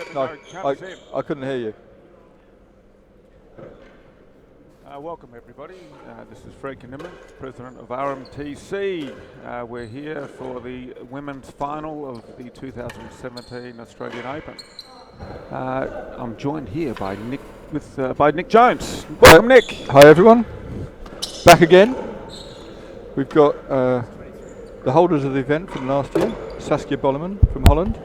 Let me No, know. Count us in. I couldn't hear you. Welcome everybody. This is K.Leeming, President of RMTC. We're here for the women's final of the 2017 Australian Open. I'm joined here by Nick Jones. Welcome, Nick. Hi everyone. Back again. We've got the holders of the event from last year, Saskia Bollerman from Holland,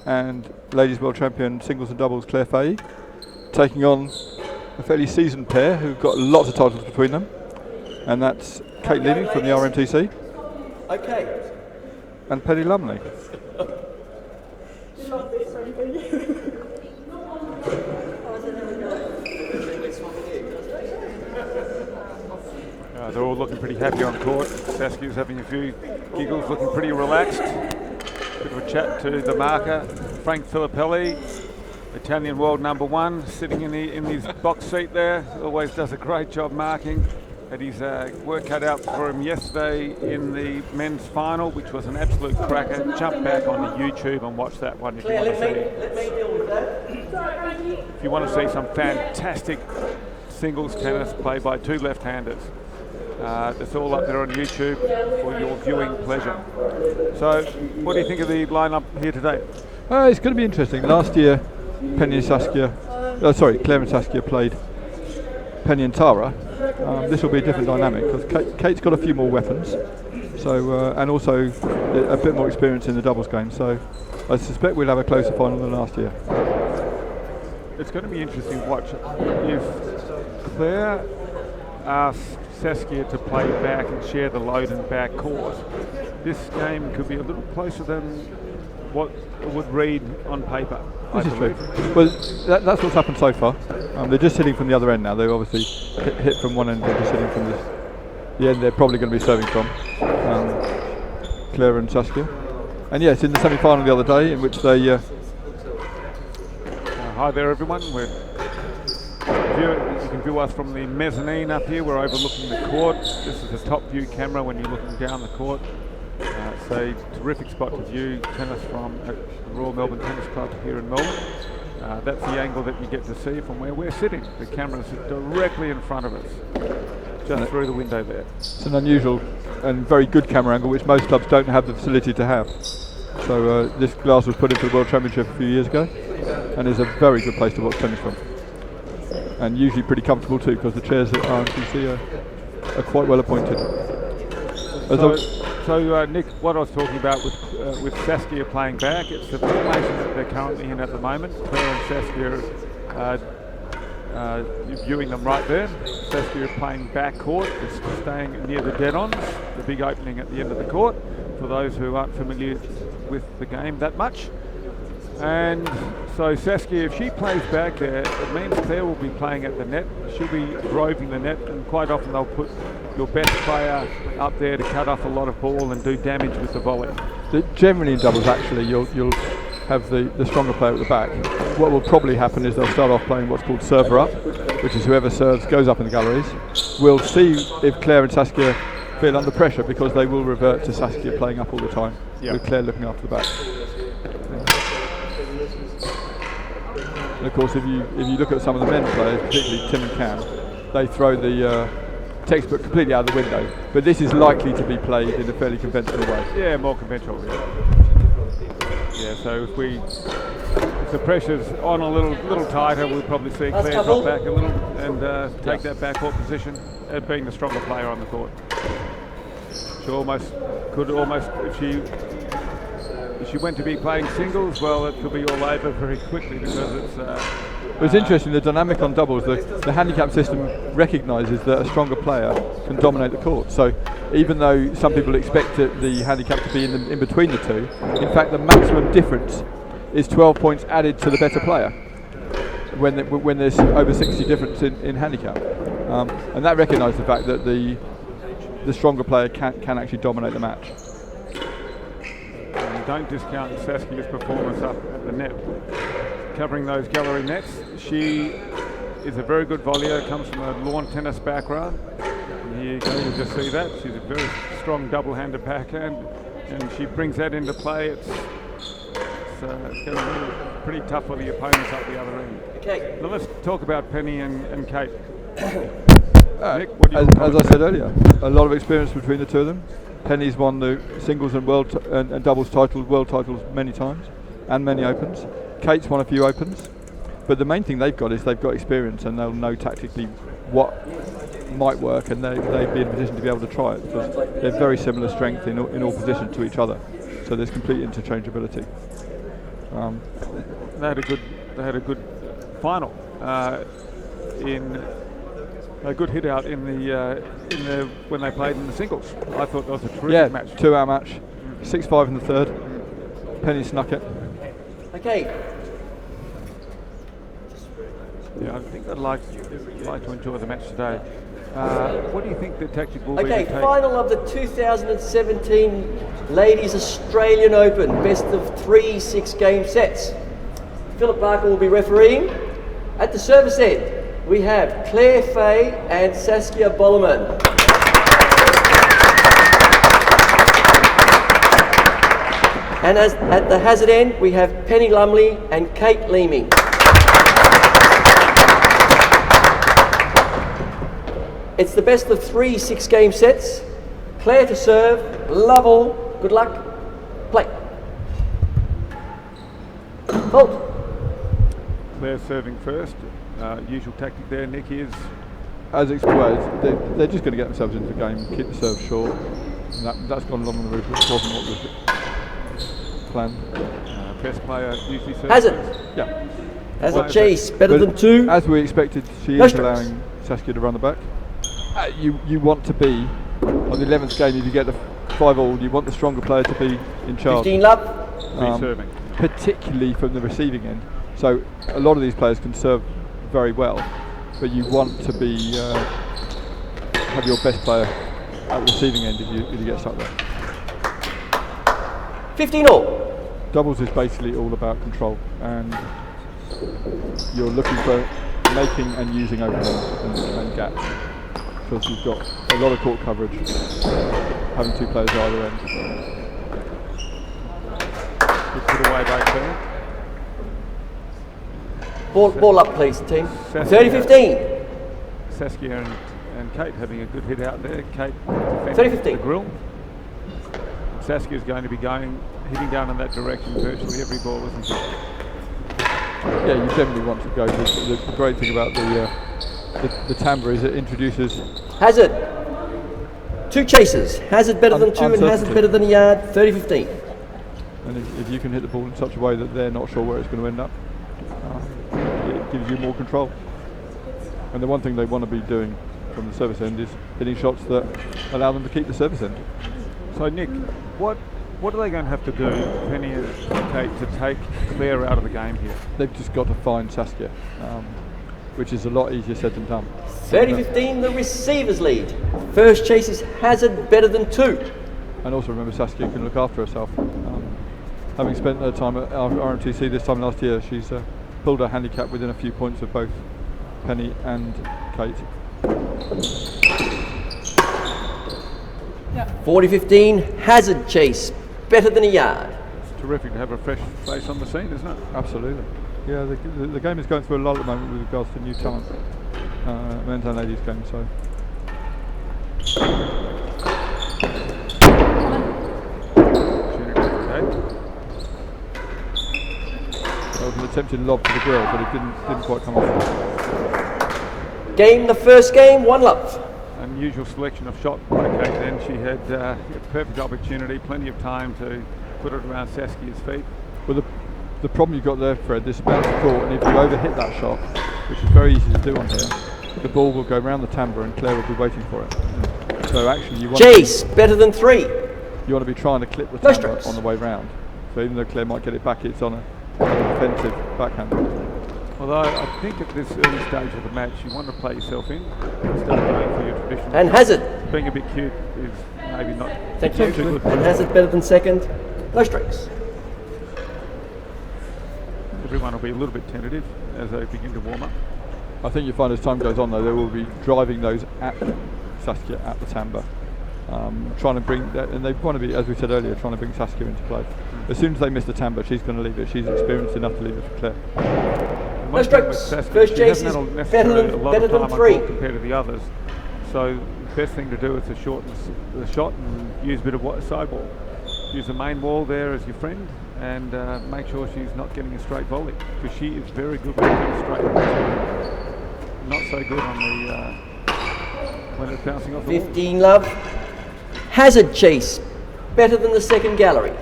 and ladies world champion singles and doubles C.Fahey, taking on a fairly seasoned pair who've got lots of titles between them, and that's K.Leeming from the RMTC and P.Lumley. They're all looking pretty happy on court. Saskia's having a few giggles, looking pretty relaxed. Bit of a chat to the marker, Frank Filippelli, Italian world number one, sitting in his box seat there. Always does a great job marking. Had his work cut out for him yesterday in the men's final, which was an absolute cracker. Jump back onto YouTube and watch that one if you want to see. If you want to see some fantastic singles tennis played by two left-handers. It's all up there on YouTube for your viewing pleasure. So, what do you think of the lineup here today? It's going to be interesting. Last year, Claire and Saskia played Penny and Tara. This will be a different dynamic because Kate's got a few more weapons, so and also a bit more experience in the doubles game. So, I suspect we'll have a closer final than last year. It's going to be interesting to watch. If Claire asks Saskia to play back and share the load in back court, this game could be a little closer than what it would read on paper. This is true. Well, that's what's happened so far. They're just hitting from the other end now. They've obviously hit from one end. They're just hitting from the end they're probably going to be serving from, Claire and Saskia. And yes, in the semi-final the other day, in which they. Hi there, everyone. You can view us from the mezzanine up here. We're overlooking the court. This is a top view camera when you're looking down the court. It's a terrific spot to view tennis from at the Royal Melbourne Tennis Club here in Melbourne. That's the angle that you get to see from where we're sitting. The camera's directly in front of us, just through the window there. It's an unusual and very good camera angle, which most clubs don't have the facility to have. So this glass was put in for the World Championship a few years ago, and is a very good place to watch tennis from. And usually pretty comfortable too, because the chairs at RMTC are quite well appointed. So Nick, what I was talking about with Saskia playing back, it's the formation that they're currently in at the moment. Claire and Saskia you're viewing them right there. Saskia playing back court, is staying near the dead-ons, the big opening at the end of the court, for those who aren't familiar with the game that much. And so Saskia, if she plays back there, it means Claire will be playing at the net. She'll be roving the net, and quite often they'll put your best player up there to cut off a lot of ball and do damage with the volley. Generally in doubles, actually, you'll have the stronger player at the back. What will probably happen is they'll start off playing what's called server up, which is whoever serves goes up in the galleries. We'll see if Claire and Saskia feel under pressure, because they will revert to Saskia playing up all the time, with Claire looking after the back. And of course, if you look at some of the men's players, particularly Tim and Cam, they throw the textbook completely out of the window. But this is likely to be played in a fairly conventional way. Yeah, more conventional. Yeah. So if the pressure's on a little tighter, we'll probably see Claire drop back a little and take that backcourt position, being the stronger player on the court. She could almost if she went to be playing singles, well, it could be all over very quickly, because it's interesting, the dynamic on doubles, the handicap system recognises that a stronger player can dominate the court. So even though some people expect the handicap to be in between the two, in fact the maximum difference is 12 points added to the better player when there's over 60 difference in handicap. And that recognises the fact that the stronger player can actually dominate the match. Don't discount Saskia's performance up at the net, covering those gallery nets. She is a very good volleyer, comes from a lawn tennis background. And here you go, you'll just see that. She's a very strong double-handed backhand, and she brings that into play. It's going to be pretty tough for the opponents up the other end. Okay. Now let's talk about Penny and Kate. Nick, As I said earlier, a lot of experience between the two of them. Penny's won the singles and and doubles world titles many times, and many opens. Kate's won a few opens, but the main thing they've got is they've got experience and they'll know tactically what might work, and they'd be in a position to be able to try it because they're very similar strength in all positions to each other. So there's complete interchangeability. They had a good final in a good hit out in the when they played in the singles. I thought that was a terrific match. 2-hour match, 6-5 in the third. Penny snuck it. Okay. Yeah, I think they'd like to enjoy the match today. What do you think the tactic will be? Okay, final of the 2017 Ladies Australian Open, best of 3 6-game sets. Philip Barker will be refereeing. At the service end, we have C.Fahey and Saskia Bollerman. And at the hazard end, we have P.Lumley and K.Leeming. It's the best of 3 6-game sets. Claire to serve, Lovell, good luck, play. Hold. Claire serving first. Usual tactic there, Nick, is? As explained, they're just going to get themselves into the game, keep the serve short. And that's gone along the route, which wasn't what was planned. Best player usually serves. Hazard. Yeah. Hazard chase, better than 2. As we expected, she is allowing Saskia to run the back. You want to be, on the 11th game, if you get the 5-all, you want the stronger player to be in charge. 15 love. Serving. Particularly from the receiving end. So a lot of these players can serve very well, but you want to be have your best player at the receiving end if you get stuck there. 15 all. Doubles is basically all about control, and you're looking for making and using openings and gaps, because you've got a lot of court coverage having 2 players at either end. Good put away back there. Ball up, please, team. 30-15. Saskia and Kate having a good hit out there. Kate 30-15. The grill. Saskia's going to be hitting down in that direction virtually every ball, isn't she? Yeah, you generally want to go. The great thing about the timbre is it introduces Hazard. 2 chases. Hazard better than 2 and hazard better than a yard. 30-15. And if you can hit the ball in such a way that they're not sure where it's going to end up, it gives you more control. And the one thing they want to be doing from the service end is hitting shots that allow them to keep the service end. So Nick, what are they going to have to do, Penny and Kate, to take Claire out of the game here? They've just got to find Saskia, which is a lot easier said than done. 30-15, the receivers lead. First chase is hazard better than 2. And also remember, Saskia can look after herself. Having spent her time at RMTC this time last year, she's pulled her handicap within a few points of both Penny and Kate. 40-15, hazard chase, better than a yard. It's terrific to have a fresh face on the scene, isn't it? Absolutely. Yeah, the game is going through a lull at the moment with regards to new talent, men's and ladies' game. So. That was an attempted lob to the grill, but it didn't quite come off. Game, the first game, 1 love. Unusual selection of shot by Kate then. She had a perfect opportunity, plenty of time to put it around Saskia's feet. Well, the problem you've got there, Fred, this bounce court, and if you overhit that shot, which is very easy to do on here, the ball will go round the timbre and Claire will be waiting for it. So actually you want chase, better than 3. You want to be trying to clip the timbre on the way round. So even though Claire might get it back, it's on a defensive backhand. Although I think at this early stage of the match, you want to play yourself in instead of going for your traditional. And hazard. Being a bit cute is maybe not. Thank you. Too good. And hazard better than 2nd. No strikes. Everyone will be a little bit tentative as they begin to warm up. I think you find as time goes on, though, they will be driving those at Saskia at the timbre. trying to bring that, and they want to be, as we said earlier, trying to bring Saskia into play. As soon as they miss the timbre, she's going to leave it. She's experienced enough to leave it for Claire. No strokes. First chase is better than 3 compared to the others. So the best thing to do is to shorten the shot and use a bit of sideball. Use the main wall there as your friend, and make sure she's not getting a straight volley, because she is very good when it's straight. Not so good on the when it's bouncing off the 15 love. Hazard chase, better than the second gallery.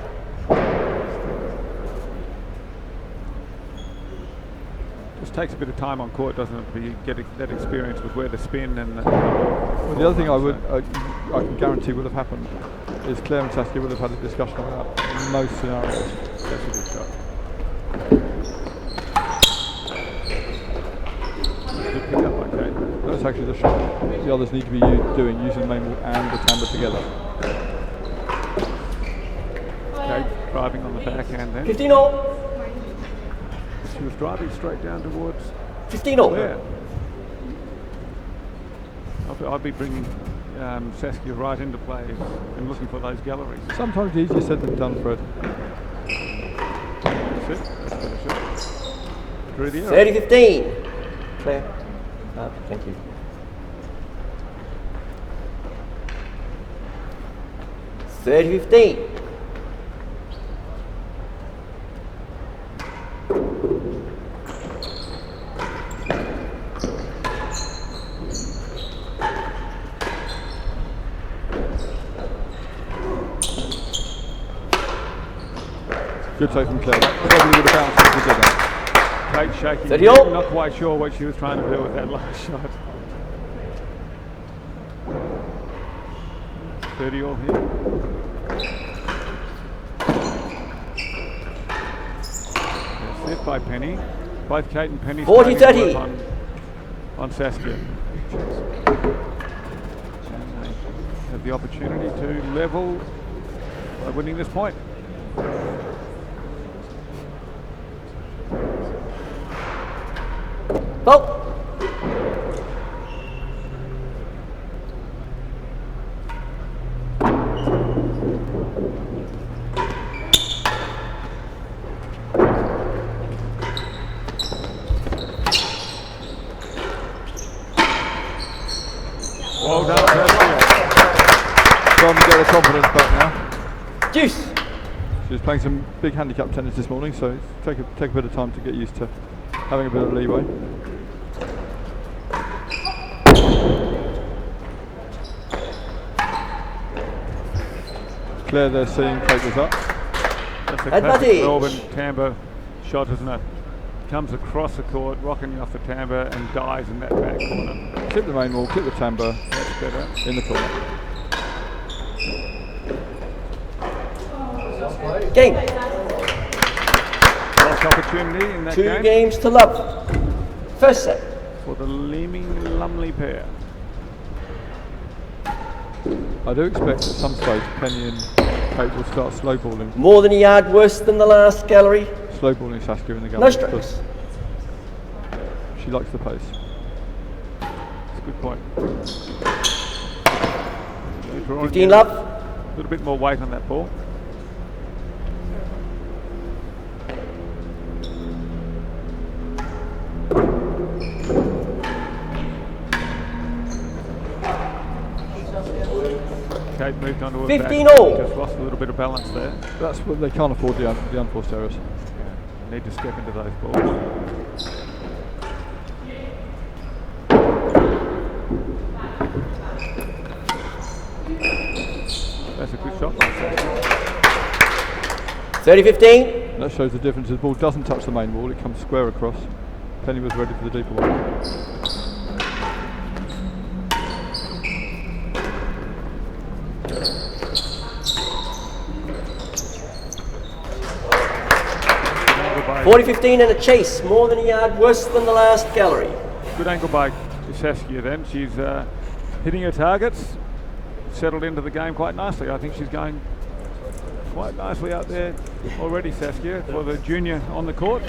Just takes a bit of time on court, doesn't it, to get that experience with where to spin and the Well, the other thing I can guarantee would have happened is Claire and Saskia would have had a discussion about most scenarios. That's a good shot. Good pick up by Kate. That's actually the shot the others need to be using the main wall and the timbre together. Kate driving on the backhand then. 15 all. She was driving straight down towards 15 all. Claire. I'd be bringing Saskia right into play and looking for those galleries. Sometimes easier said than done, Fred. That's it. That's a better shot. Through the arrow. 30-15. Claire. Thank you. 30-15. Good take from Claire. Probably would have bounced if we did that. Kate shaking. 30 all. Not quite sure what she was trying to do with that last shot. 30 all here. That's it by Penny. Both Kate and Penny 40-30 on Saskia. And they have the opportunity to level by winning this point. Vote. Well done, Saskia. Time to get her confidence back now. Deuce. She was playing some big handicap tennis this morning, so take a bit of time to get used to having a bit of leeway. Claire there seeing Kate was up. That's a Advantage. classic Melbourne timbre shot, isn't it? Comes across the court, rocking you off the timbre and dies in that back corner. Clip the main wall, clip the timbre. That's better. In the corner. Game. Lost opportunity in that 2 game games to love. First set. for the P.Lumley pair. I do expect at some stage Penny and Kate will start slow balling. More than a yard worse than the last gallery. Slow balling Saskia in the gallery. No strokes. She likes the pace. That's a good point. 15 love. A little bit more weight on that ball. Kate moved onto her 15 back. all. Just lost a little bit of balance there. That's what they can't afford the unforced errors. Yeah. Need to step into those balls. That's a good shot by Saskia. 30-15. That shows the difference. The ball doesn't touch the main wall, it comes square across. Penny was ready for the deeper one. By 40-15 and a chase. More than a yard worse than the last gallery. good angle by Saskia then. She's hitting her targets, settled into the game quite nicely. I think she's going quite nicely out there already, Saskia, for the junior on the court.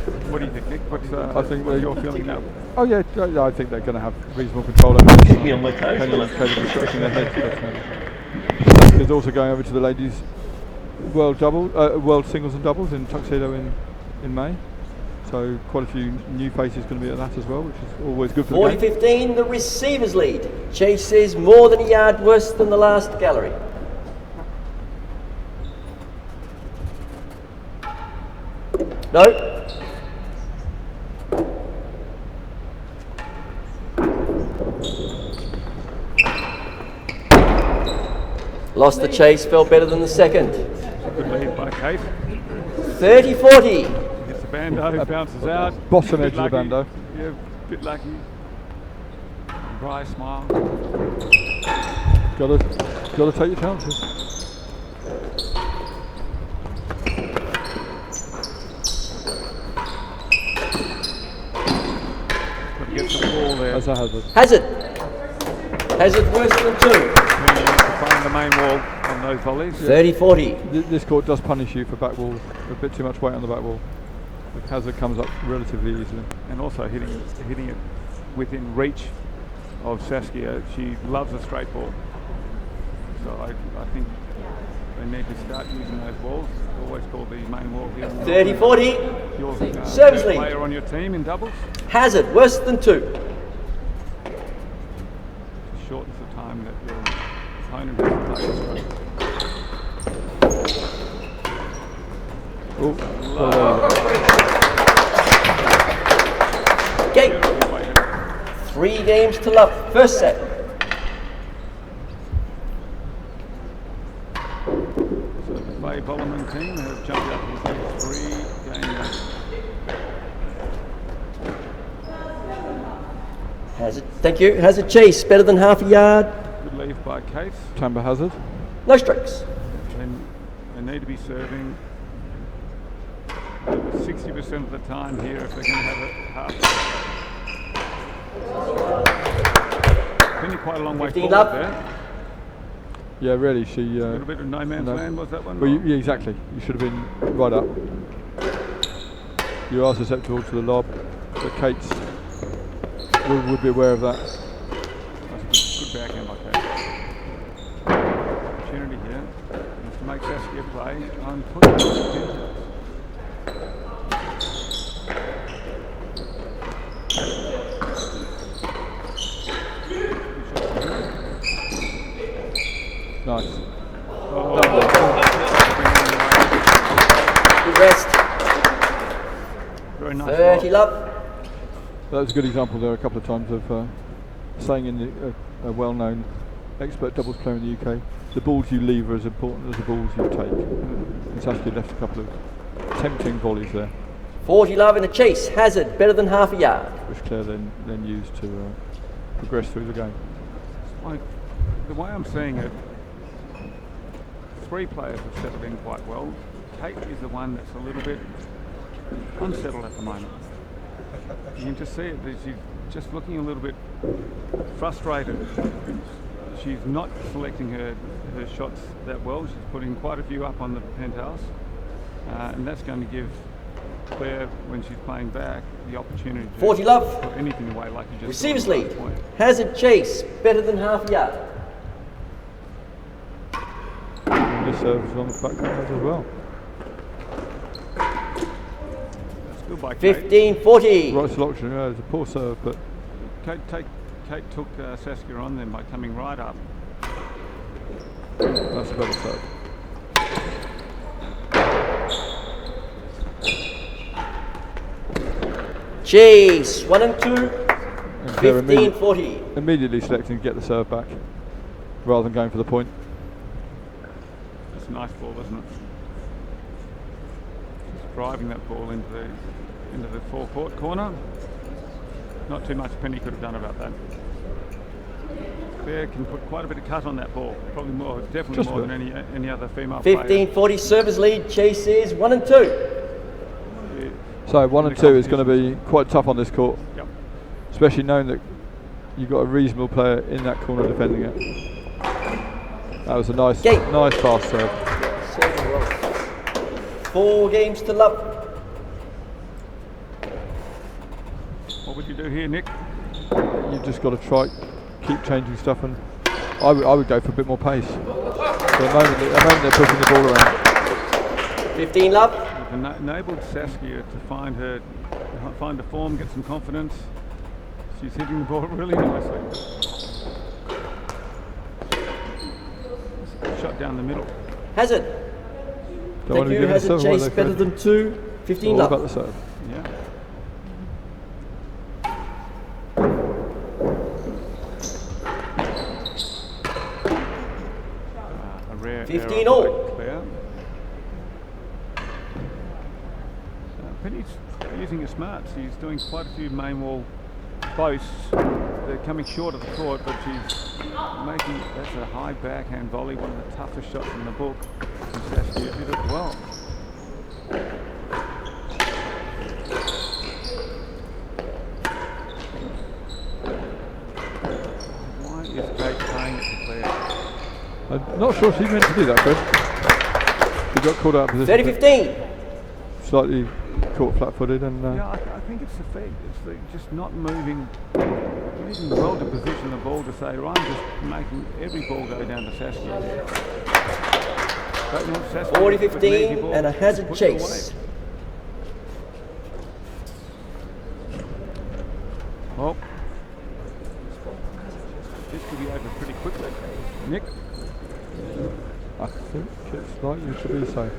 What do you think, Nick? What's think what's they- your feeling now? Oh yeah, I think they're going to have reasonable control over this. Me on my toes. K.Leeming scratching their heads. But, Saskia's also going over to the ladies' world singles and doubles in Tuxedo in May. So quite a few new faces going to be at that as well, which is always good for the game. 40-15, the receivers lead. Chase is more than a yard worse than the last gallery. No. Lost the chase, felt better than the second. Good lead by Kate. 30-40. Gets the bando, bounces out. Bottom Bit edge of the lucky. bando. Yeah, bit lucky. Dry smile. Got to take your chances. Got to get the ball there. As a hazard. Hazard worse than 2. To find the main wall on those volleys. 30-40. This court does punish you for back wall, a bit too much weight on the back wall. The hazard comes up relatively easily. And also hitting it within reach of Saskia. She loves a straight ball. So I think they need to start using those balls. Always call the main wall here. 30-40. Your Service third lead. player on your team in doubles. Hazard worse than 2. Shortens the time that your opponent has to play the stroke. Gate. 3 games to love. First set. So the S.Bollerman team have jumped up into 3 games. Hazard. Thank you. Hazard chase. Better than half a yard. Good leave by Case. Chamber hazard. No strikes. And they need to be serving 60% of the time here if they're going to have it half. Been quite a long way 15 forward up. there. Yeah, really. She. A little bit of no man's no. land was that one? Well, yeah, exactly. You should have been right up. You are susceptible to the lob, but Kate's would be aware of that. That's a good backhand like that. Opportunity here is to make Saskia play on push. Nice. Good rest. Very nice. 30 love. That was a good example there a couple of times of saying in a well-known expert doubles player in the UK, the balls you leave are as important as the balls you take. And Saskia left a couple of tempting volleys there, 40 love in a chase. Hazard. Better than half a yard. which Claire then used to progress through the game. Like, the way I'm seeing it, 3 players have settled in quite well. Kate is the one that's a little bit unsettled at the moment. You can just see it, that she's just looking a little bit frustrated. She's not selecting her shots that well. She's putting quite a few up on the penthouse, and that's going to give Claire, when she's playing back, the opportunity to 40 love. put anything away like you just Receivers saw at lead. the last point. Hazard chase. Better than half a yard. And this serves on the back as well. That's good by Kate. 15-40. Right selection, yeah, it's a poor serve, but Kate took Saskia on then by coming right up. that's a better serve. Chase. 1 and 2. And Claire 15-40. immediately selecting to get the serve back, rather than going for the point. That's a nice ball, isn't it? Just driving that ball into the forecourt corner. Not too much Penny could have done about that. Claire can put quite a bit of cut on that ball. Probably more, definitely Just more a than any other female 15-40 player. service lead. Chase is 1 and 2. Yeah. So 1 In and the 2 is going to competition. be quite tough on this court, Yep. especially knowing that you've got a reasonable player in that corner defending it. That was a nice fast serve. 4 games to love. you do here, Nick? You've just got to try, keep changing stuff, and I would go for a bit more pace. So at the moment they're pushing the ball around. 15 love. You've enabled Saskia to find the form, get some confidence. She's hitting the ball really nicely. Shot down the middle. Hazard. Thank you, Hazard chase better than 2. 15 all love. about the serve. Yeah. A rare 15 error all. by Claire. Penny's using it smart. She's doing quite a few main wall posts. They're coming short of the court, but she's making, that's a high backhand volley, one of the toughest shots in the book. And Saskia did it well. Why is Kate playing it to Claire? I'm not sure she's meant to do that, Fred. She got caught out of position. 30-15. Slightly caught flat-footed, and Yeah, I think it's the feet. It's just not moving. You need to well to position the ball to say, right, I'm just making every ball go down to Saskia. 40-15 and a hazard chase. Well, this could be over pretty quickly. Nick? I think it's likely to be so.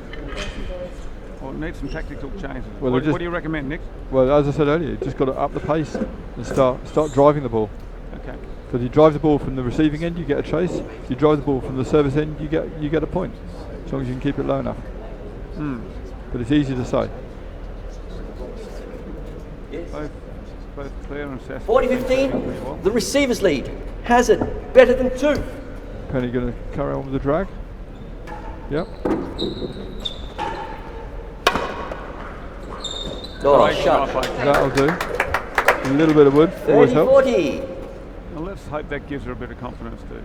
Well, it needs some tactical changes. Well, what do you recommend, Nick? Well, as I said earlier, you just got to up the pace and start driving the ball. Okay. Because you drive the ball from the receiving end, you get a chase. You drive the ball from the service end, you get a point. As long as you can keep it low enough. But it's easy to say. Both Claire and Saskia. 40-15. The receivers lead. Hazard better than 2. Penny going to carry on with the drag. Yep. Oh, shot. That'll do. A little bit of wood always helps. 30-40. Well, let's hope that gives her a bit of confidence to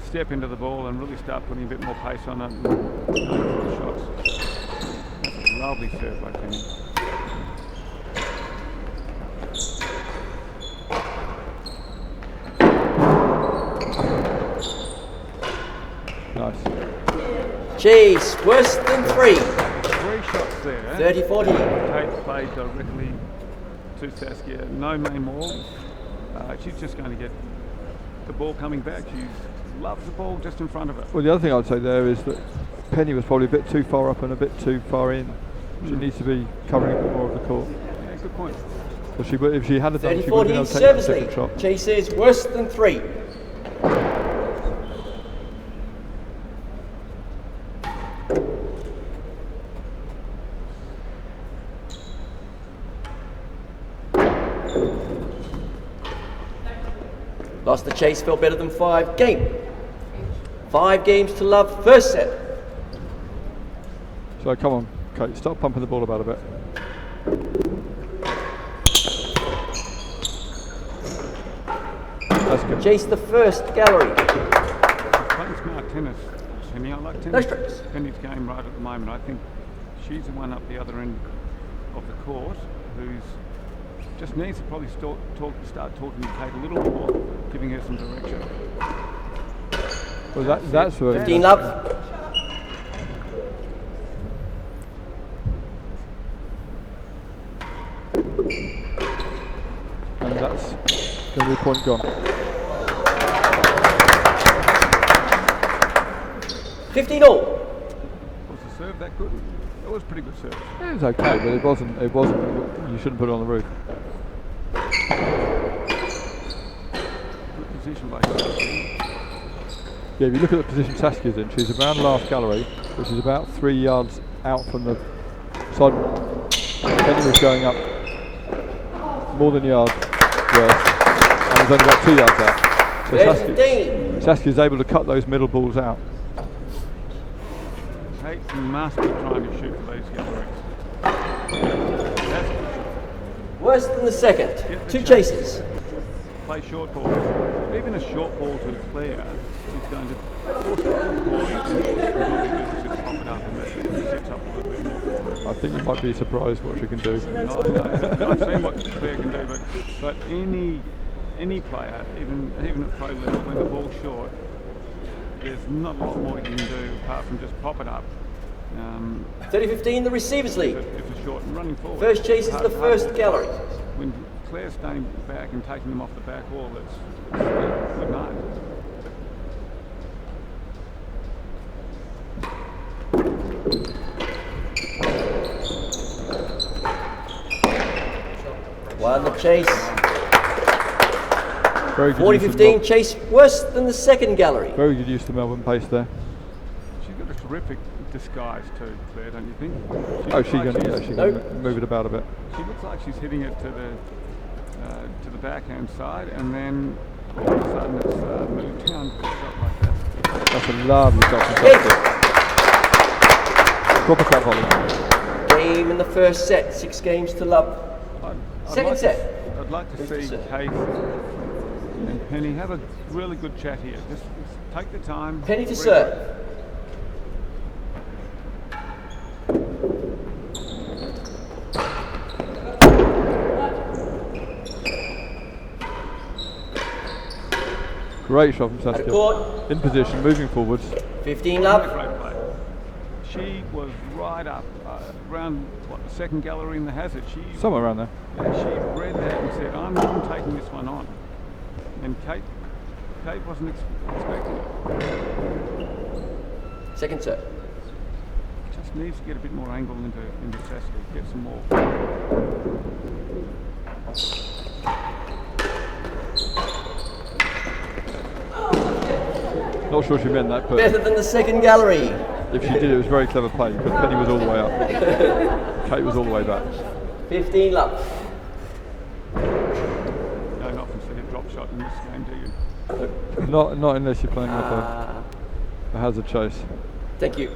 step into the ball and really start putting a bit more pace on it and go for the shots. That's a lovely serve by Penny. Nice. Chase worse than 3. 3 shots there. 30-40. Kate played directly to Saskia. No main wall. She's just going to get the ball coming back. She loves the ball just in front of her. Well, the other thing I'd say there is that Penny was probably a bit too far up and a bit too far in. She needs to be covering a bit more of the court. Yeah, good point. So if she had done, she would have been 30-40 able to take service the lead. second shot. Chase is worse than 3. Lost the chase, felt better than 5. Game. 5 games to love. First set. So come on, Kate, start pumping the ball about a bit. That's good. Chase the first gallery. Playing smart tennis. Penny, I like No tennis. strokes. Penny's game right at the moment. I think she's the one up the other end of the court who's just needs to probably start talking to Kate a little more, giving her some direction. Well, that's where 15 love. and that's going to be a point gone. 15 all. Was the serve that good? It was a pretty good serve. It was okay, but it wasn't. You shouldn't put it on the roof. Good position by Saskia. Yeah, if you look at the position Saskia's in, she's around last gallery, which is about 3 yards out from the side. Penny was going up more than a yard worth, and was only about 2 yards out. So 15. Saskia's able to cut those middle balls out. Kate must be trying to shoot for those galleries. Worse than the second. Get the 2 chase. chases. Play short ball. Even a short ball to Claire is going to force the ball and just pop it up and let it sets up a little bit more. I think you might be surprised what she can do. I've seen what Claire can do, but any player, even at pro level, when the ball's short, there's not a lot more you can do apart from just pop it up. 30-15, the receivers lead. If it's short and running forward. First chase is the first gallery. When Claire's staying back and taking them off the back wall, it's good night. One the chase. Very good 40-15, chase worse than the second gallery. Very good use of Melbourne pace there. She's got a terrific disguise too, Claire, don't you think? She can move it about a bit. She looks like she's hitting it to the backhand side, and then all of a sudden it's moved down to a shot like that. That's a lovely shot from Saskia. Proper cut volley. Game in the first set, 6 games to love. Second set. I'd like to see Kate and Penny have a really good chat here. Just take the time. Penny to serve. Great shot from At Saskia. court. In position, moving forwards. 15 Great love. play. She was right up around the second gallery in the hazard. Somewhere around there. Yeah, she read that and said, I'm taking this one on. And Kate wasn't expecting it. Second serve. Just needs to get a bit more angle into Saskia, get some more. Not sure she meant that, but Better than the second gallery. if she did, it was very clever play because Penny was all the way up. Kate was all the way back. 15 love. You don't often see a drop shot in this game, do you? Not unless you're playing with a hazard chase. Thank you.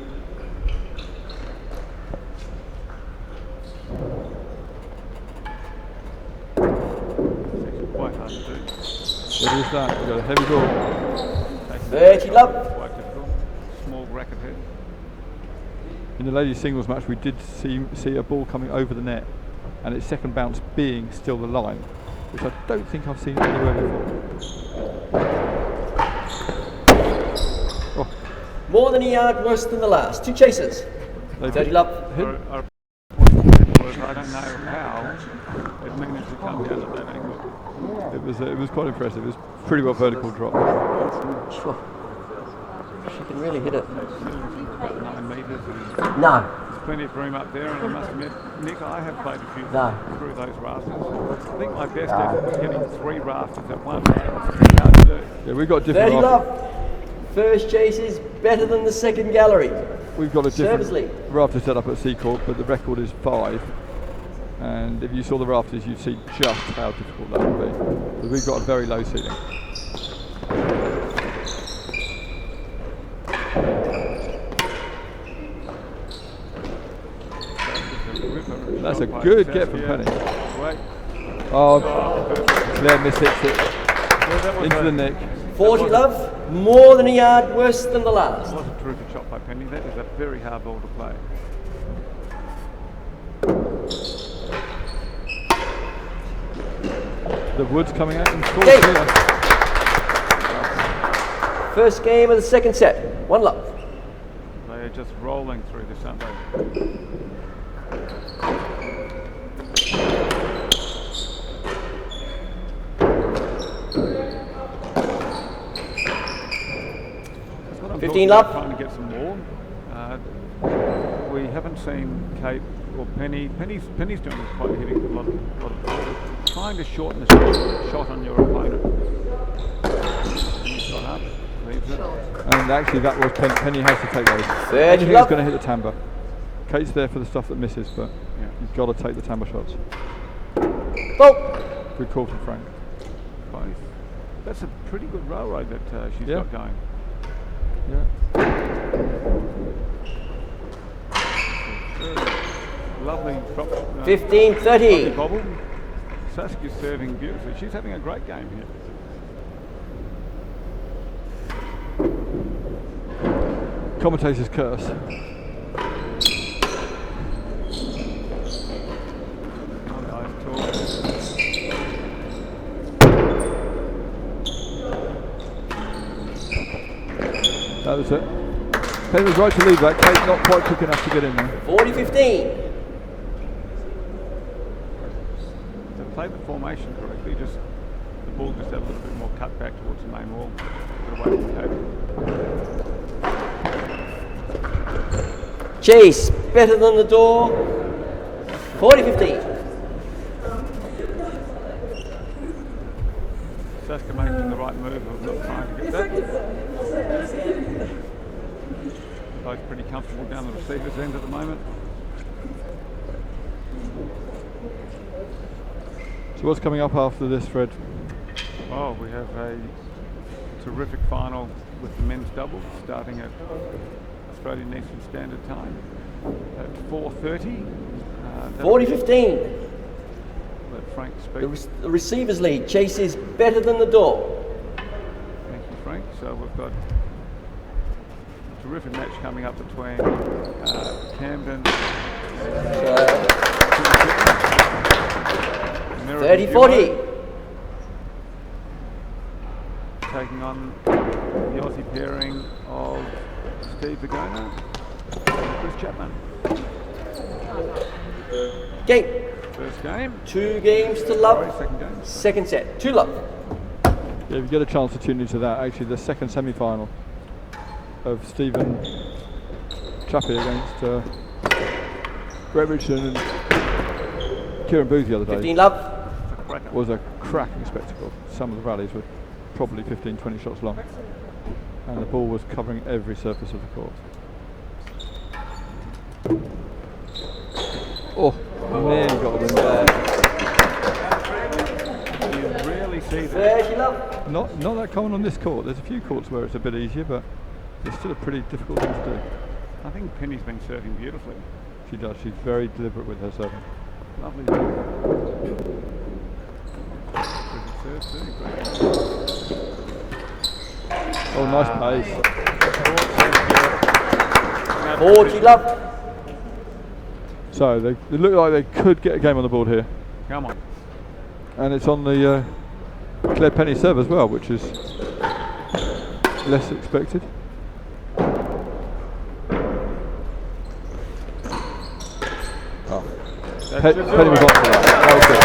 It's quite hard to do. What is that? We've got a heavy ball. 30 love. Quite difficult. Small racket head. In the ladies singles match, we did see a ball coming over the net, and its second bounce being still the line, which I don't think I've seen anywhere before. Oh, More than a yard worse than the last. 2 chases. 30 love. I don't know how it managed to come down at that angle. It was quite impressive. It was pretty well vertical drop. She can really hit it. About 9 metres. No. There's plenty of room up there, and I must admit, Nick, I have played a few through those rafters. I think my best effort was hitting 3 rafters at once. It's pretty hard to do. Yeah, we've got different 30 rafters. love. First chase is better than the second gallery. We've got a different Service lead. rafter set up at C Court, but the record is 5. And if you saw the rafters, you'd see just how difficult that would be. But we've got a very low ceiling. That's a good get from Penny. Oh, Claire mishits it into the neck. 40 love. More than a yard worse than the last. It was a terrific shot by Penny. That is a very hard ball to play. The wood's coming out in full Okay. here. First game of the second set. 1 love. They are just rolling through this, aren't they? That's what I'm 15 talking about, love. trying to get some more. We haven't seen Kate or Penny. Penny's doing quite hitting a lot of balls. Trying to shorten the shot on your opponent. Penny's got up, leaves it. And actually, that was Penny has to take those. 30 Anything love. that's going to hit the timbre. Kate's there for the stuff that misses, but Yeah. you've got to take the timbre shots. Ball. Good call from Frank. Both. That's a pretty good railroad that she's Yeah. got going. Yeah. Lovely drop. 15-30. Bobble. Saskia's serving beautifully. She's having a great game here. Commentator's curse. was it. Penny was right to leave that. Kate not quite quick enough to get in there. 40-15. To play the formation correctly, just the ball just had a little bit more cut back towards the main wall. Get away from Kate. Chase, better than the door. 40-15. Saskia making the right move of not trying to get that. Both pretty comfortable down the receiver's end at the moment. So what's coming up after this, Fred? Well, we have a terrific final with the men's doubles starting at Australian Eastern Standard Time at 4:30. 40-15. Let Frank speak. The receivers lead. Chase is better than the door. Thank you, Frank. So we've got a terrific match coming up between Camden and 30-40. taking on the Aussie pairing of Steve Vigona and Chris Chapman. Game. First game. 2 games to love. Sorry, second game. Second set. 2 love. Yeah, if you get a chance to tune into that, actually the second semi-final of Stephen Chappie against Greg Richardson and Kieran Booth the other day 15 love. was a cracking spectacle. Some of the rallies were probably 15-20 shots long, and the ball was covering every surface of the court. Oh, nearly got a win there. You really see that. 30 love. Not that common on this court. There's a few courts where it's a bit easier, but it's still a pretty difficult thing to do. I think Penny's been serving beautifully. She does. She's very deliberate with her serving. Lovely. Serve too. Great. Oh, nice pace. 40 love. So they look like they could get a game on the board here, Come on. and it's on the Claire Penny serve as well, which is less expected. Oh, Penny was on for that. That was good.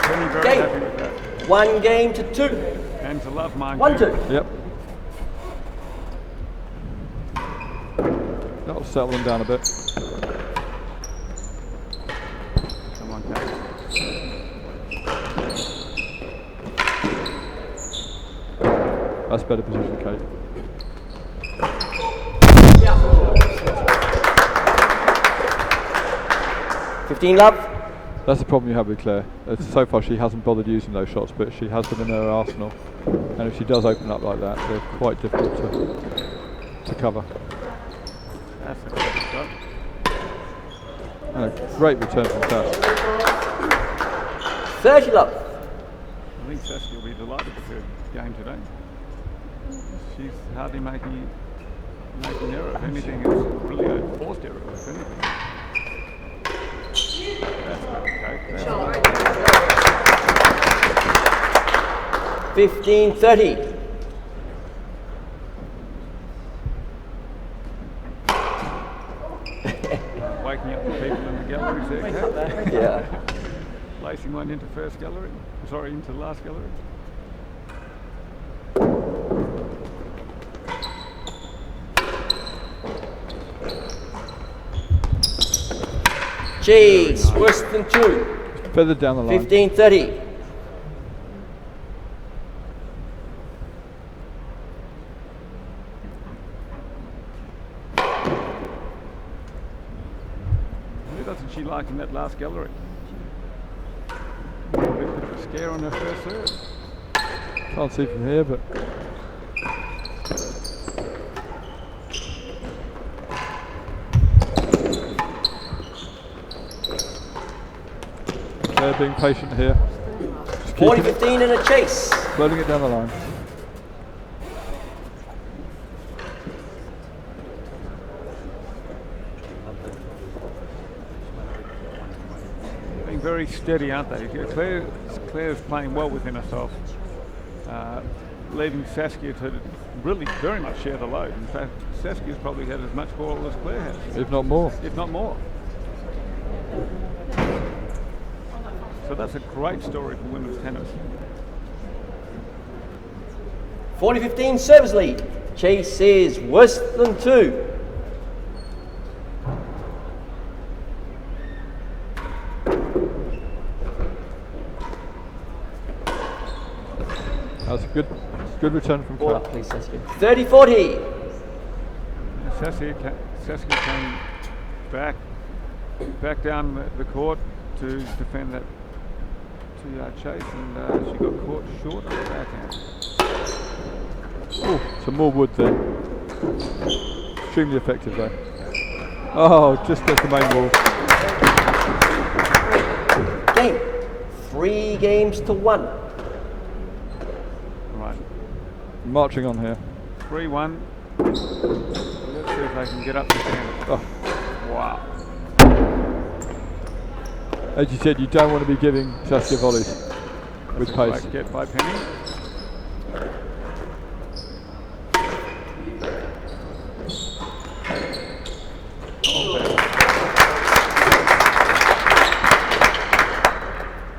Penny very Game. happy with that. 1 game to 2. And to love mine. 1-2. Yep. That'll settle them down a bit. Come on, Kate. That's better position, Kate. 15 love. That's the problem you have with Claire. So far she hasn't bothered using those shots, but she has them in her arsenal. And if she does open up like that, they're quite difficult to cover. That's a great shot. And a great return from Sass. 30 love. I think Saskia will be delighted with her game today. She's hardly making error. If anything, it's really a forced error. If anything. That's okay. That's 15-30. Waking up the people in the galleries there, Kate. Yeah. Placing one into first gallery. Sorry, into last gallery. Jeez, worse than 2. Feathered down the line. 15-30. Who doesn't she like in that last gallery? A bit of a scare on her first serve. Can't see from here, but they're being patient here. Just keeping 40-15 in a chase. rolling it down the line. Being very steady, aren't they? Claire's playing well within herself, leaving Saskia to really very much share the load. In fact, Saskia's probably had as much ball as Claire has. If not more. If not more. So that's a great story for women's tennis. 40-15 service lead. Chase is worse than 2. That's a good return from Ball Claire. up, please, Saskia. 30-40. Saskia came back down the court to defend that 2-yard chase, and she got caught short on the backhand. Oh, some more wood there. Extremely effective though. Oh, just gets the main wall. Game. 3 games to 1. Right, Marching on here. 3-1. Let's see if they can get up to 10. Oh. Wow. As you said, you don't want to be giving Saskia volleys with pace. Great get by Penny. Oh,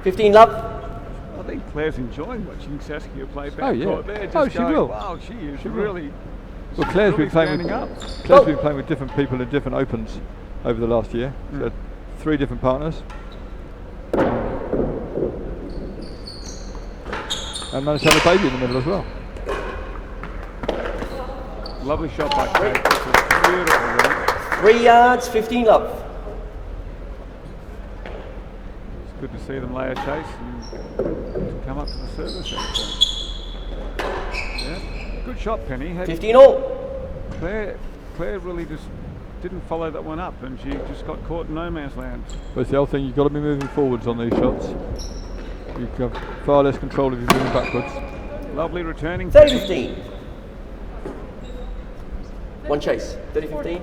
15 love. I think Claire's enjoying watching Saskia play back. Oh, yeah. court. They're just Oh, she going, will. wow, she is She will. really. Well, Claire's really been playing standing up. Claire's been playing with different people in different opens over the last year. She had 3 different partners. And managed to have a baby in the middle as well. Lovely shot by Claire. It's a beautiful run. 3 yards, 15 love. It's good to see them lay a chase and to come up to the service. Yeah, good shot, Penny. 15 all. Claire really just didn't follow that one up, and she just got caught in no man's land. But it's the old thing, you've got to be moving forwards on these shots. You have far less control if you're moving backwards. Lovely returning. 30-15. 1 chase. 30-15.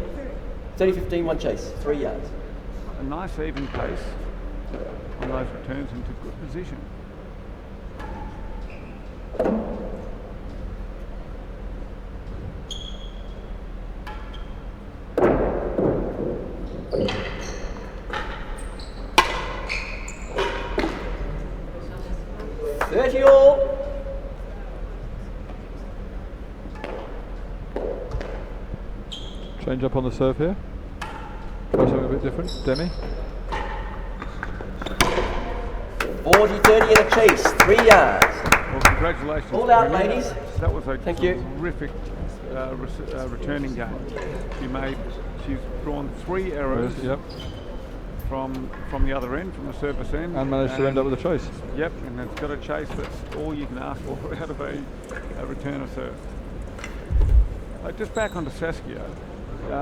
30-15, 1 chase. 3 yards. A nice even pace on those returns into good position. Change up on the serve here. Try something a bit different. Demi. 40-30 in a chase, 3 yards. Well, congratulations. All out, Penny. ladies. That was a Thank you. terrific returning game. She's drawn 3 errors Yep. from the other end, from the service end. And managed to end up with a chase. Yep, and it's got a chase. That's all you can ask for out of a returner serve. Just back onto Saskia.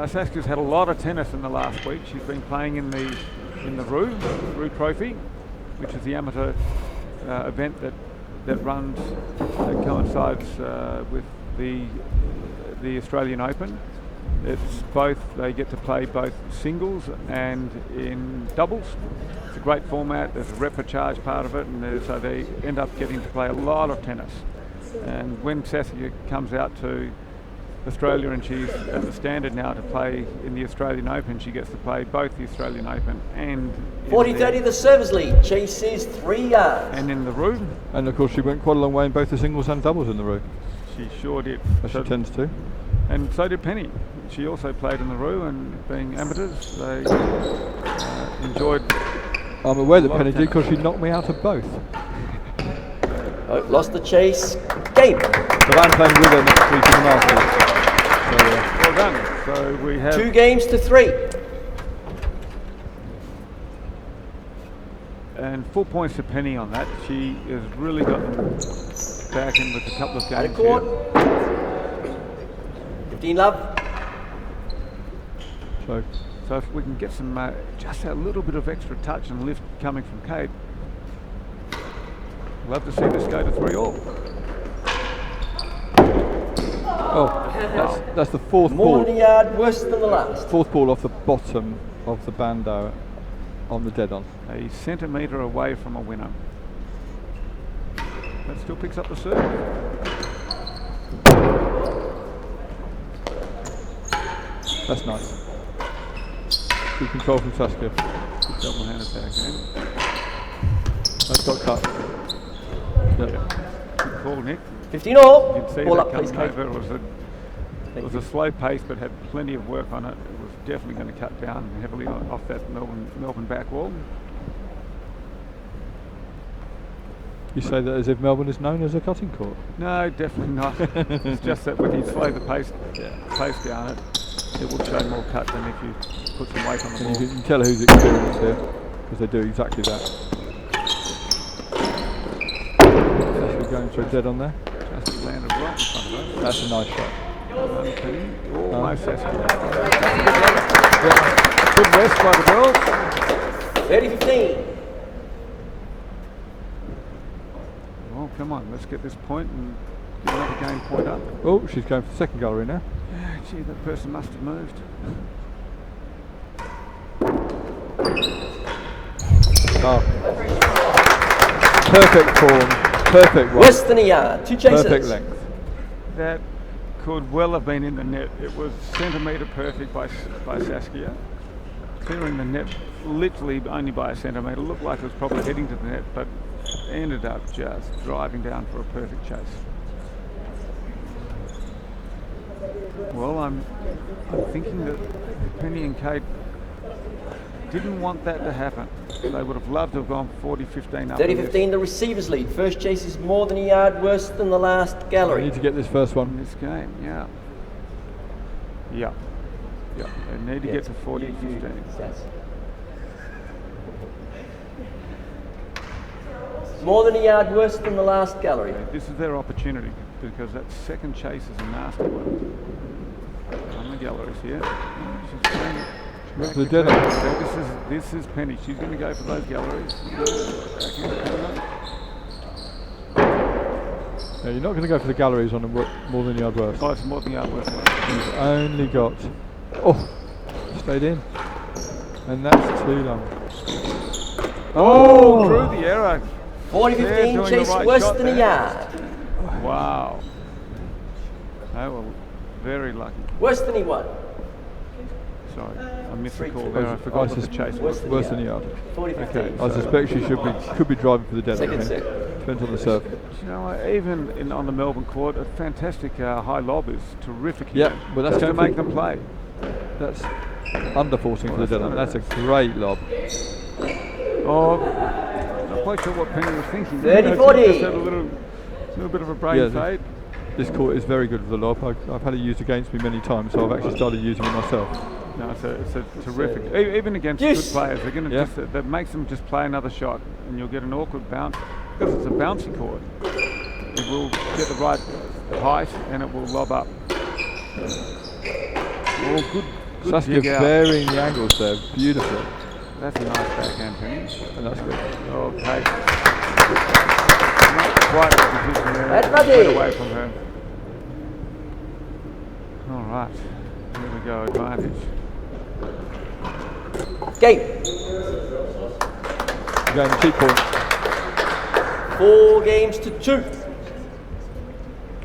Saskia's had a lot of tennis in the last week. She's been playing in the Rue Trophy, which is the amateur event that coincides with the Australian Open. It's both, they get to play both singles and in doubles. It's a great format. There's a repechage part of it, and so they end up getting to play a lot of tennis. And when Saskia comes out to Australia, and she's at the standard now to play in the Australian Open, she gets to play both the Australian Open and 40-30 the service lead. Chase is 3 yards. and in the Rue. And of course she went quite a long way in both the singles and doubles in the Rue. She sure did. As she tends to. And so did Penny. She also played in the Rue, and being amateurs, they enjoyed. I'm aware that lot Penny of did because tennis. she knocked me out of both. Oh, lost the chase. Game. But I'm playing with her next week in the Masters. So, Well done. So we have 2 games to 3. and 4 points to Penny on that. She has really got them back in with a couple of Out games of court. here. 15 love. so So if we can get some just a little bit of extra touch and lift coming from Kate, love to see this go to 3 all. oh, that's the fourth More ball. than a yard, worse than the last. Fourth ball off the bottom of the bando on the dead on. A centimetre away from a winner. That still picks up the serve. That's nice. Good control from Saskia. Good double-handed backhand. That's got cut. Yep. Yeah. Good call, Nick. 15 all. You can see Ball that up, please, coming Kate. over. It was a slow pace, but had plenty of work on it. It was definitely going to cut down heavily off that Melbourne back wall. You say that as if Melbourne is known as a cutting court. No, definitely not. It's just that when you slow the pace down, it will show more cut than if you put some weight on the ball. You can tell who's experienced here, because they do exactly that. Saskia going for a dead on there. Just landed right in front of her. That's a nice shot. Almost Saskia. Good rest by the girls. 30-15. Well, come on, let's get this point and get another game point up. Oh, she's going for the second gallery now. Yeah, gee, that person must have moved. Oh. Perfect form, perfect run, Western a yard. 2 chases. perfect length. That could well have been in the net. It was centimetre perfect by Saskia. Clearing the net literally only by a centimetre. Looked like it was probably heading to the net, but ended up just driving down for a perfect chase. Well, I'm thinking that Penny and Kate didn't want that to happen. They would have loved to have gone 40-15 up. 30-15, the receivers lead. First chase is more than a yard worse than the last We gallery. need to get this first in one. this game, yeah. Yeah. Yeah. They need to get to 40-15. More than a yard worse than the last gallery. This is their opportunity because that second chase is a nasty one. On the galleries here. She's playing it. Look for the dead on. So this is Penny. She's going to go for those galleries. Yeah, you're not going to go for the galleries on a more than a yard worse. Oh, it's more than the outworth. He's only got. Oh, stayed in. And that's too long. Oh, through the arrow. 40-15, chase right worse shot than a there. yard. Wow. They were very lucky. Worse than he won. Sorry, I missed the call there. I forgot what the chase was. Worse than a yard. 40-15. I suspect she could be driving for the dead. Second I think. set. Depends on the serve. You know, even on the Melbourne court, a fantastic high lob is terrific. Yeah, well, that's just to going make for- them play. That's under forcing for the dead on. That's a great lob. Oh, not quite sure what Penny was thinking. 30-40. Just had a little bit of a brain fade. This court is very good with the lob. I've had it used against me many times, so I've actually started using it myself. No, it's a terrific. Even against Yes. good players, they're going to that makes them just play another shot, and you'll get an awkward bounce because it's a bouncy court. It will get the right height, and it will lob up. Oh, good Saskia dig out. varying the angles there, beautiful. That's a nice backhand, Penny. And that's good. Okay. Not quite the position there. That's ready. Straight away from her. All right. Here we go. Advantage. Game. Again, cheap point. 4 games to 2. It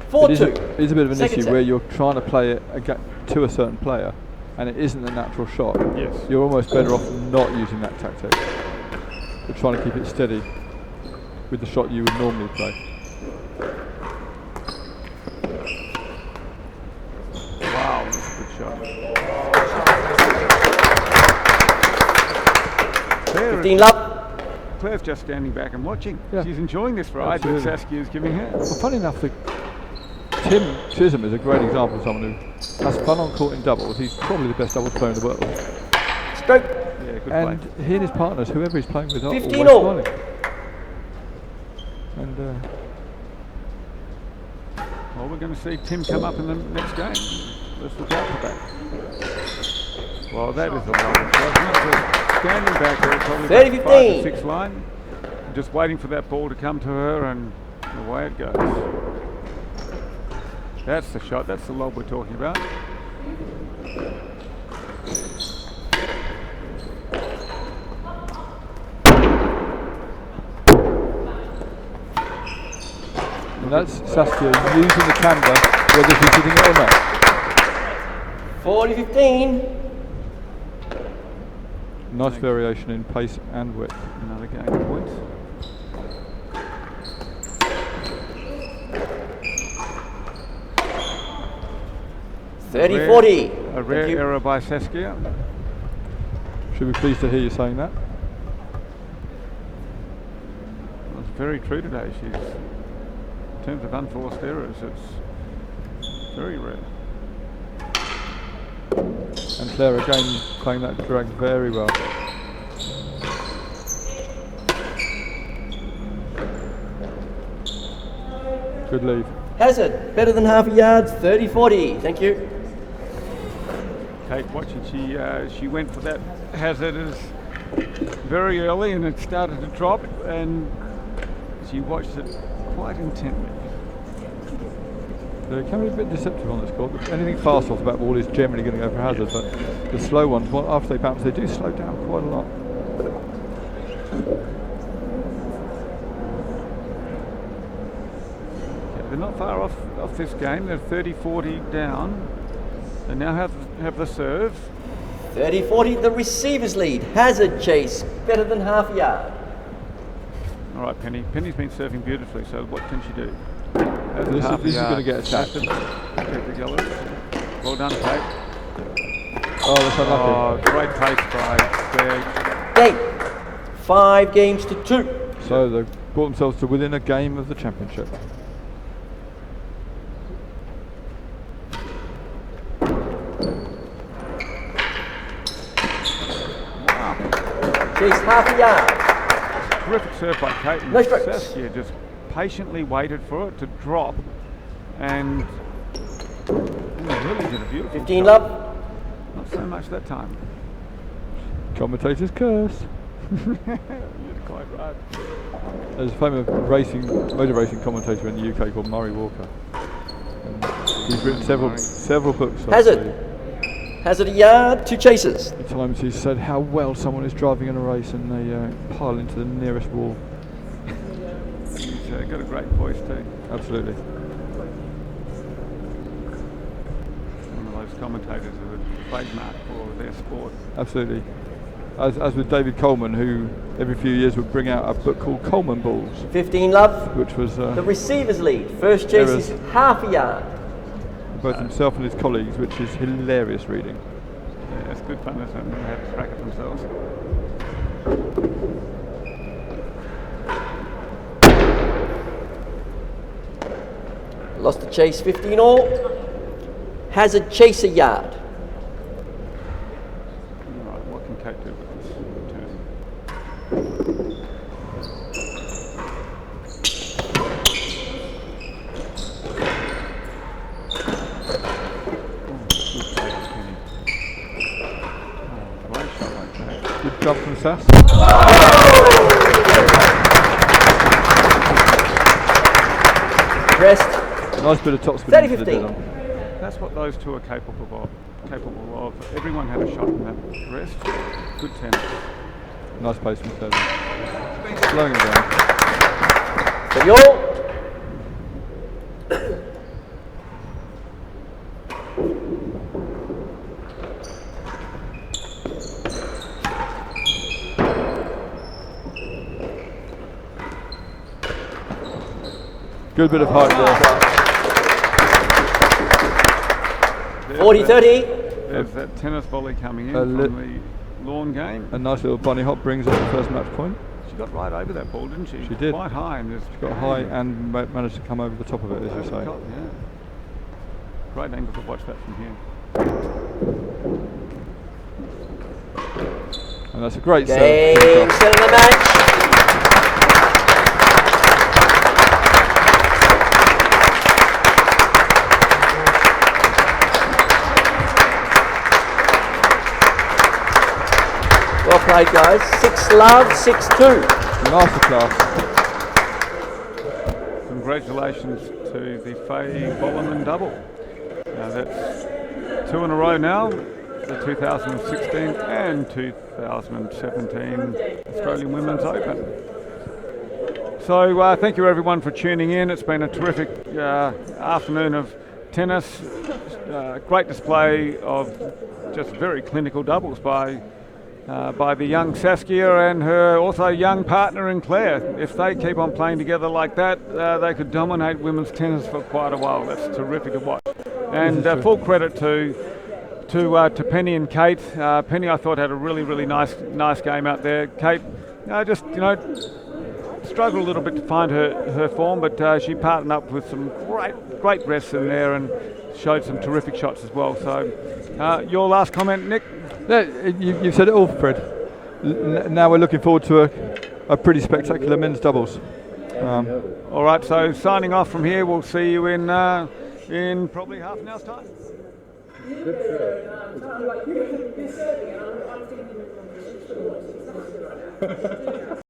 4-2. is a bit of an Second issue set. where you're trying to play it to a certain player, and it isn't a natural shot. Yes. You're almost better off not using that tactic, but trying to keep it steady with the shot you would normally play. Wow, that's a good shot. 15 love. Claire's just standing back and watching. Yeah. She's enjoying this ride that Absolutely. Saskia is giving her. Well, funny enough, Tim Chisholm is a great example of someone who has fun on court in doubles. He's probably the best doubles player in the world. Stroke. Yeah, good And play. he and his partners, whoever he's playing with, are 15 always all. smiling. And Well, we're going to see Tim come up in the next game. Let's look out for that. Well, that is a long shot. Standing back there, probably 30-15. 5 to 6 line. Just waiting for that ball to come to her, and away it goes. That's the shot. That's the lob we're talking about. And that's Saskia using the camber, whether she's hitting it or not. 40-15. Nice variation in pace and width. Another game point. A 40. A rare error by Saskia. Should be pleased to hear you saying that. It's very true today. She's, in terms of unforced errors, it's very rare. And Claire again playing that drag very well. Good lead. Hazard, better than half a yard, 30-40. Thank you. Kate watching, she went for that hazard as very early and it started to drop and she watched it quite intently. It can be a bit deceptive on this court. Anything fast off the back ball is generally going to go for hazard, but the slow ones, after they bounce, they do slow down quite a lot. They're not far off this game. They're 30-40 down. They now have the serve. 30-40, the receivers lead. Hazard chase, better than half a yard. All right, Penny. Penny's been serving beautifully, so what can she do? This is going to get attacked. Well done, Kate. Oh, that's unlucky. Oh, great pace by Claire. Game. 5 games to 2. So they've brought themselves to within a game of the championship. Chase half a yard. Terrific serve by Kate. And No strokes. Saskia just patiently waited for it to drop and really did a beautiful 15 job. love. Not so much that time. Commentator's curse. You're quite right. There's a famous motor racing commentator in the UK called Murray Walker. And he's written several books. Hazard. Hazard a yard, 2 chases. At times he's said how well someone is driving in a race and they pile into the nearest wall. He's got a great voice too. Absolutely. One of those commentators with a trademark for their sport. Absolutely. As with David Coleman, who every few years would bring out a book called Coleman Balls, 15 love. which was The receivers lead. First chase is half a yard. both himself and his colleagues, which is hilarious reading. Yeah, it's good fun, isn't it? They have a crack at themselves. Lost the chase, 15 all. Hazard chase a yard. All right, what can Kate do with this turn? Good job from Sass. Rest. Nice bit of top spin. 30-15. That's what those two are capable of. Everyone had a shot in that rest. Good tennis. Nice pace from Kevin. Slowing him down. 30 all. Good bit of height there. 40-30. There's that tennis volley coming in from the lawn game. A nice little bunny hop brings up the first match point. She got right over that ball, didn't she? She did. Quite high. And She got high and managed to come over the top of it, as you say. Yeah. Great angle to watch that from here. And that's a great serve. Game, set of the match. Well played, guys. 6 love, 6-2. Nice class. Congratulations to the S.Bollerman double. Now that's 2 in a row now. The 2016 and 2017 Australian Women's Open. So thank you everyone for tuning in. It's been a terrific afternoon of tennis. Great display of just very clinical doubles by the young Saskia and her also young partner in Claire. If they keep on playing together like that, they could dominate women's tennis for quite a while. That's terrific to watch. And full credit to Penny and Kate. Penny, I thought, had a really nice game out there. Kate, just struggled a little bit to find her form, but she partnered up with some great rests in there and showed some terrific shots as well. So, your last comment, Nick? Yeah, you've said it all, Fred. Now we're looking forward to a pretty spectacular men's doubles. All right, so signing off from here. We'll see you in probably half an hour's time.